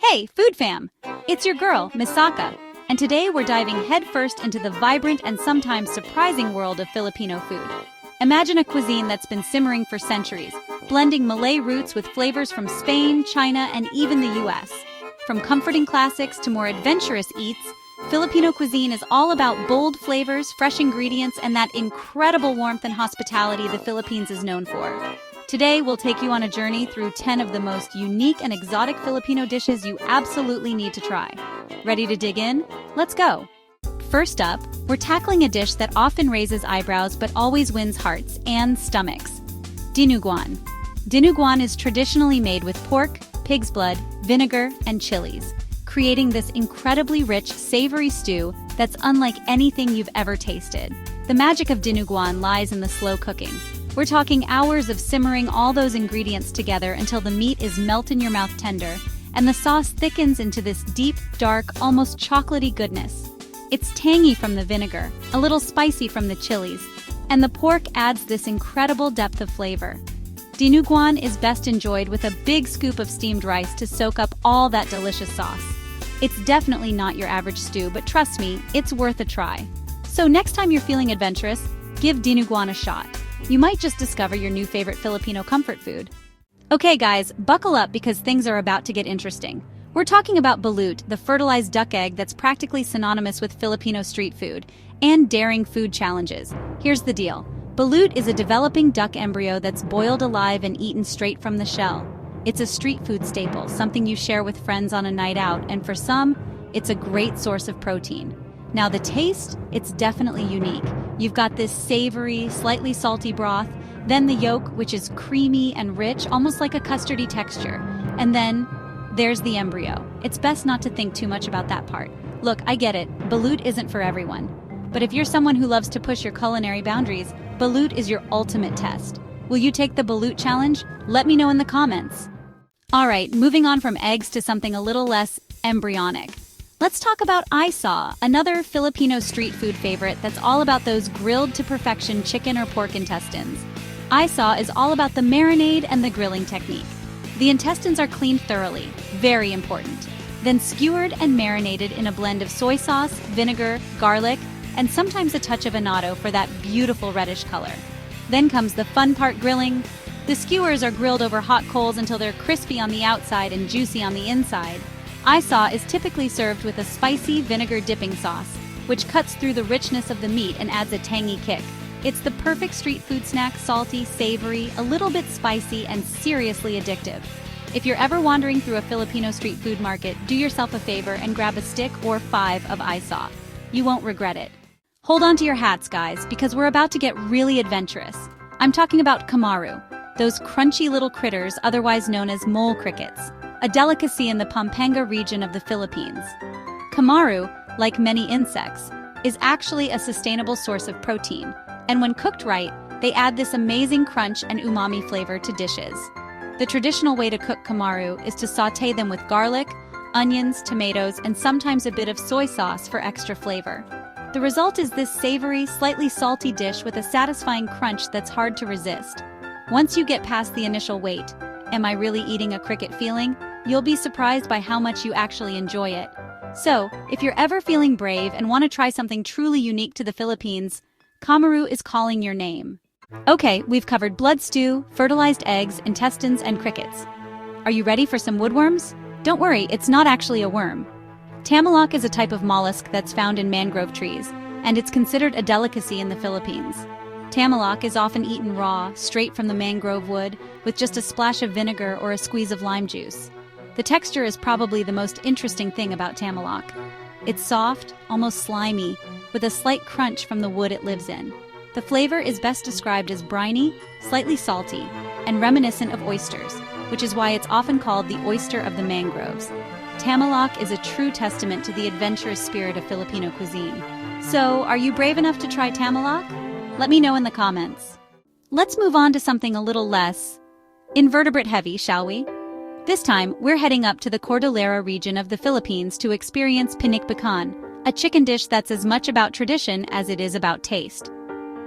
Hey, Food Fam! It's your girl, Misaka, and today we're diving headfirst into the vibrant and sometimes surprising world of Filipino food. Imagine a cuisine that's been simmering for centuries, blending Malay roots with flavors from Spain, China, and even the US. From comforting classics to more adventurous eats, Filipino cuisine is all about bold flavors, fresh ingredients, and that incredible warmth and hospitality the Philippines is known for. Today, we'll take you on a journey through 10 of the most unique and exotic Filipino dishes you absolutely need to try. Ready to dig in? Let's go! First up, we're tackling a dish that often raises eyebrows but always wins hearts and stomachs. Dinuguan. Dinuguan is traditionally made with pork, pig's blood, vinegar, and chilies, creating this incredibly rich, savory stew that's unlike anything you've ever tasted. The magic of dinuguan lies in the slow cooking. We're talking hours of simmering all those ingredients together until the meat is melt-in-your-mouth tender, and the sauce thickens into this deep, dark, almost chocolatey goodness. It's tangy from the vinegar, a little spicy from the chilies, and the pork adds this incredible depth of flavor. Dinuguan is best enjoyed with a big scoop of steamed rice to soak up all that delicious sauce. It's definitely not your average stew, but trust me, it's worth a try. So next time you're feeling adventurous, give dinuguan a shot. You might just discover your new favorite Filipino comfort food. Okay guys, buckle up because things are about to get interesting. We're talking about balut, the fertilized duck egg that's practically synonymous with Filipino street food, and daring food challenges. Here's the deal. Balut is a developing duck embryo that's boiled alive and eaten straight from the shell. It's a street food staple, something you share with friends on a night out, and for some, it's a great source of protein. Now the taste, it's definitely unique. You've got this savory, slightly salty broth, then the yolk, which is creamy and rich, almost like a custardy texture. And then there's the embryo. It's best not to think too much about that part. Look, I get it, balut isn't for everyone. But if you're someone who loves to push your culinary boundaries, balut is your ultimate test. Will you take the balut challenge? Let me know in the comments. Alright, moving on from eggs to something a little less embryonic. Let's talk about isa, another Filipino street food favorite that's all about those grilled to perfection chicken or pork intestines. Isa is all about the marinade and the grilling technique. The intestines are cleaned thoroughly, very important, then skewered and marinated in a blend of soy sauce, vinegar, garlic, and sometimes a touch of annatto for that beautiful reddish color. Then comes the fun part, grilling. The skewers are grilled over hot coals until they're crispy on the outside and juicy on the inside. Isa is typically served with a spicy vinegar dipping sauce, which cuts through the richness of the meat and adds a tangy kick. It's the perfect street food snack, salty, savory, a little bit spicy, and seriously addictive. If you're ever wandering through a Filipino street food market, do yourself a favor and grab a stick or 5 of isa. You won't regret it. Hold on to your hats, guys, because we're about to get really adventurous. I'm talking about kamaru, those crunchy little critters otherwise known as mole crickets, a delicacy in the Pampanga region of the Philippines. Kamaru, like many insects, is actually a sustainable source of protein, and when cooked right, they add this amazing crunch and umami flavor to dishes. The traditional way to cook kamaru is to sauté them with garlic, onions, tomatoes, and sometimes a bit of soy sauce for extra flavor. The result is this savory, slightly salty dish with a satisfying crunch that's hard to resist. Once you get past the initial wait, am I really eating a cricket feeling? You'll be surprised by how much you actually enjoy it. So, if you're ever feeling brave and want to try something truly unique to the Philippines, kamaru is calling your name. Okay, we've covered blood stew, fertilized eggs, intestines, and crickets. Are you ready for some woodworms? Don't worry, it's not actually a worm. Tamilok is a type of mollusk that's found in mangrove trees, and it's considered a delicacy in the Philippines. Tamilok is often eaten raw, straight from the mangrove wood, with just a splash of vinegar or a squeeze of lime juice. The texture is probably the most interesting thing about tamilok. It's soft, almost slimy, with a slight crunch from the wood it lives in. The flavor is best described as briny, slightly salty, and reminiscent of oysters, which is why it's often called the oyster of the mangroves. Tamilok is a true testament to the adventurous spirit of Filipino cuisine. So, are you brave enough to try tamilok? Let me know in the comments. Let's move on to something a little less invertebrate heavy, shall we? This time, we're heading up to the Cordillera region of the Philippines to experience Pinic Pan, a chicken dish that's as much about tradition as it is about taste.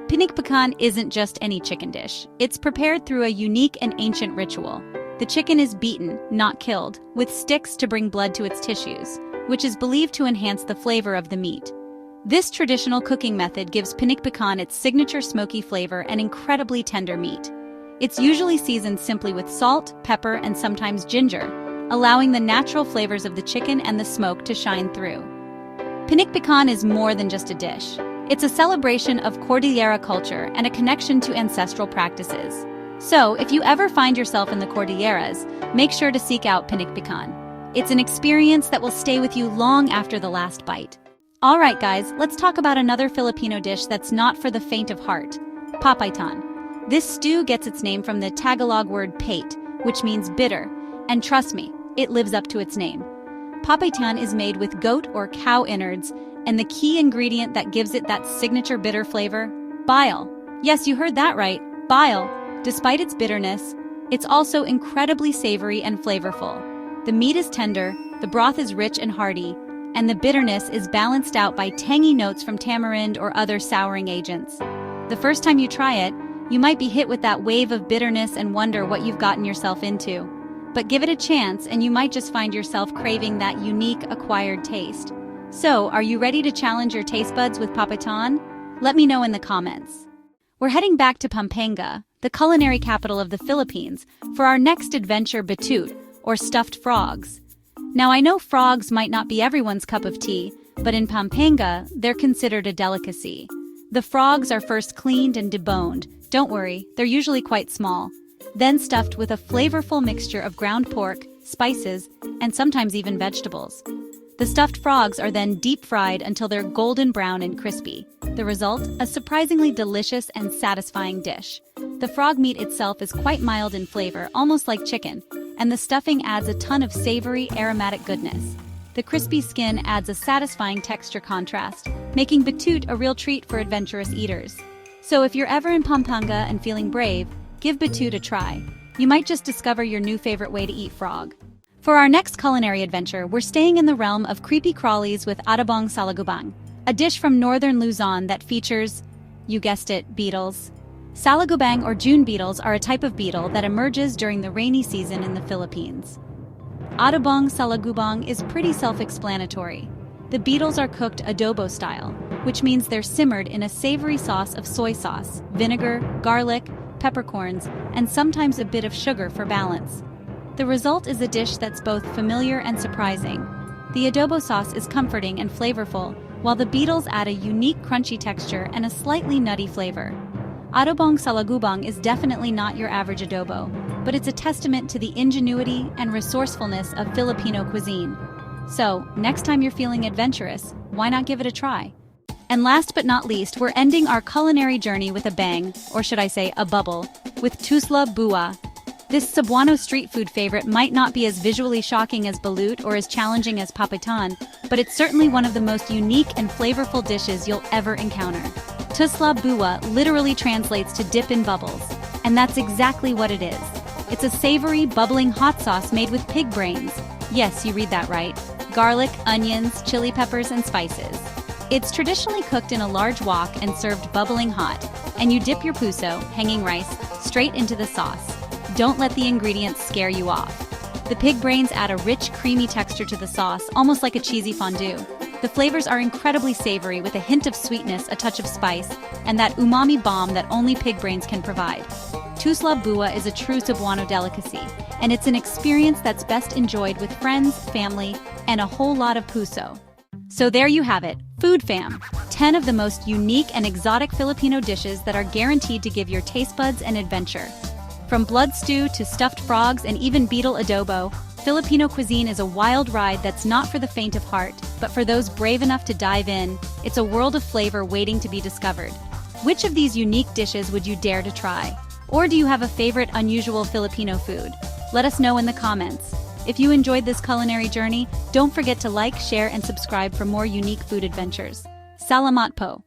Pinic Pan isn't just any chicken dish. It's prepared through a unique and ancient ritual. The chicken is beaten, not killed, with sticks to bring blood to its tissues, which is believed to enhance the flavor of the meat. This traditional cooking method gives Pinic Pan its signature smoky flavor and incredibly tender meat. It's usually seasoned simply with salt, pepper, and sometimes ginger, allowing the natural flavors of the chicken and the smoke to shine through. Pinic Pan is more than just a dish. It's a celebration of Cordillera culture and a connection to ancestral practices. So, if you ever find yourself in the Cordilleras, make sure to seek out Pinic Pan. It's an experience that will stay with you long after the last bite. Alright guys, let's talk about another Filipino dish that's not for the faint of heart. Papaitan. This stew gets its name from the Tagalog word pait, which means bitter, and trust me, it lives up to its name. Papaitan is made with goat or cow innards, and the key ingredient that gives it that signature bitter flavor? Bile. Yes, you heard that right, bile. Despite its bitterness, it's also incredibly savory and flavorful. The meat is tender, the broth is rich and hearty, and the bitterness is balanced out by tangy notes from tamarind or other souring agents. The first time you try it, you might be hit with that wave of bitterness and wonder what you've gotten yourself into. But give it a chance and you might just find yourself craving that unique acquired taste. So, are you ready to challenge your taste buds with papaitan? Let me know in the comments. We're heading back to Pampanga, the culinary capital of the Philippines, for our next adventure, Batute, or stuffed frogs. Now I know frogs might not be everyone's cup of tea, but in Pampanga, they're considered a delicacy. The frogs are first cleaned and deboned. Don't worry, they're usually quite small. Then stuffed with a flavorful mixture of ground pork, spices, and sometimes even vegetables. The stuffed frogs are then deep fried until they're golden brown and crispy. The result, a surprisingly delicious and satisfying dish. The frog meat itself is quite mild in flavor, almost like chicken, and the stuffing adds a ton of savory, aromatic goodness. The crispy skin adds a satisfying texture contrast, making Batute a real treat for adventurous eaters. So if you're ever in Pampanga and feeling brave, give Batute a try. You might just discover your new favorite way to eat frog. For our next culinary adventure, we're staying in the realm of creepy crawlies with Adobong Gobang, a dish from northern Luzon that features, you guessed it, beetles. Gobang or June beetles are a type of beetle that emerges during the rainy season in the Philippines. Adobong Gobang is pretty self-explanatory. The beetles are cooked adobo style, which means they're simmered in a savory sauce of soy sauce, vinegar, garlic, peppercorns, and sometimes a bit of sugar for balance. The result is a dish that's both familiar and surprising. The adobo sauce is comforting and flavorful, while the beetles add a unique crunchy texture and a slightly nutty flavor. Adobong Gobang is definitely not your average adobo, but it's a testament to the ingenuity and resourcefulness of Filipino cuisine. So, next time you're feeling adventurous, why not give it a try? And last but not least, we're ending our culinary journey with a bang, or should I say a bubble, with Tusla Bua. This Cebuano street food favorite might not be as visually shocking as Ballute or as challenging as papaitan, but it's certainly one of the most unique and flavorful dishes you'll ever encounter. Tusla Bua literally translates to dip in bubbles, and that's exactly what it is. It's a savory, bubbling hot sauce made with pig brains. Yes, you read that right. Garlic, onions, chili peppers, and spices. It's traditionally cooked in a large wok and served bubbling hot, and you dip your puso, hanging rice, straight into the sauce. Don't let the ingredients scare you off. The pig brains add a rich, creamy texture to the sauce, almost like a cheesy fondue. The flavors are incredibly savory with a hint of sweetness, a touch of spice, and that umami bomb that only pig brains can provide. Tusla Bua is a true Cebuano delicacy, and it's an experience that's best enjoyed with friends, family, and a whole lot of puso. So there you have it, Food Fam. 10 of the most unique and exotic Filipino dishes that are guaranteed to give your taste buds an adventure. From blood stew to stuffed frogs and even beetle adobo, Filipino cuisine is a wild ride that's not for the faint of heart, but for those brave enough to dive in. It's a world of flavor waiting to be discovered. Which of these unique dishes would you dare to try? Or do you have a favorite unusual Filipino food? Let us know in the comments. If you enjoyed this culinary journey, don't forget to like, share, and subscribe for more unique food adventures. Salamat po!